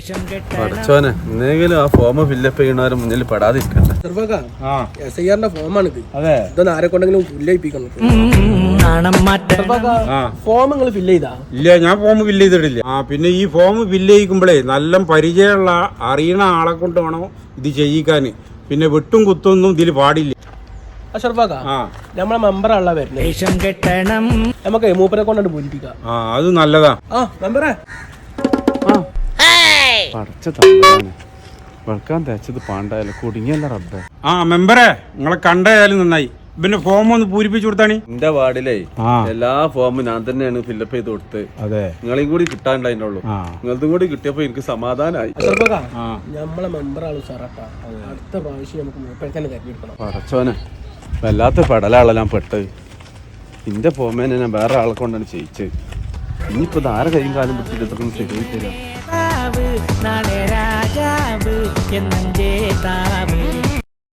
പഠിച്ചോനെ എന്തെങ്കിലും ആ ഫോം ഫില്ലപ്പ് ചെയ്യണവരെ മുന്നിൽ പെടാതിരിക്കട്ടെ. ഫോമാണിത്. ഇതൊന്നും ആരെ കൊണ്ടെങ്കിലും ഫില്ലയിപ്പിക്കണം. ഫോം നിങ്ങൾ ഫില്ല് ചെയ്താ? ഇല്ല, ഞാൻ ഫോം ഫില്ല് ചെയ്തിട്ടില്ല. പിന്നെ ഈ ഫോം ഫില്ല് ചെയ്യിക്കുമ്പോഴേ നല്ല പരിചയമുള്ള അറിയണ ആളെ കൊണ്ട് വേണം ഇത് ചെയ്യിക്കാൻ. പിന്നെ വെട്ടും കുത്തൊന്നും ഇതിൽ പാടില്ല. നമ്മളെ മെമ്പറാണല്ലോ വരുന്നത്. നമുക്ക് മൂപ്പരെ കൊണ്ടു പൂരിപ്പിക്കാം. അത് നല്ലതാ. മെമ്പറേ പഠിച്ച തമ്പുരാനെ വെളുക്കാൻ തേച്ചത് പാണ്ടായാലും കുടുങ്ങിയല്ല റബ്ബേ. മെമ്പറേ, നിങ്ങളെ കണ്ടായാലും നന്നായി. പിന്നെ ഫോം ഒന്ന് പൂരിപ്പിച്ചു കൊടുത്താണ്. എന്റെ വാർഡിലേ എല്ലാ ഫോമും ഞാൻ തന്നെയാണ് ഫില്ലപ്പ് ചെയ്ത് കൊടുത്ത്. അതെ, നിങ്ങളെയും കൂടി കിട്ടാണ്ടായിട്ടുള്ളൂ. നിങ്ങളതും കൂടി കിട്ടിയപ്പോ എനിക്ക് സമാധാനമായി. നമ്മളെ മെമ്പറാണ് സാറാട്ടാ. അടുത്ത പ്രാവശ്യം നമുക്ക് മൂപ്പരെ തന്നെ തെരഞ്ഞെടുക്കണം. പഠിച്ചോനെ വല്ലാത്ത പെടലാണല്ലോ ഞാൻ പെട്ടത്. എന്റെ ഫോമേനെ ഞാൻ വേറെ ആളെ കൊണ്ടാണ് ചെയ്യിച്ചത്. ഇനിയിപ്പോ ആരെ കൈയും കാലം പിടിച്ചിട്ട് ഇതൊക്കെ ശരിയായി തരാം.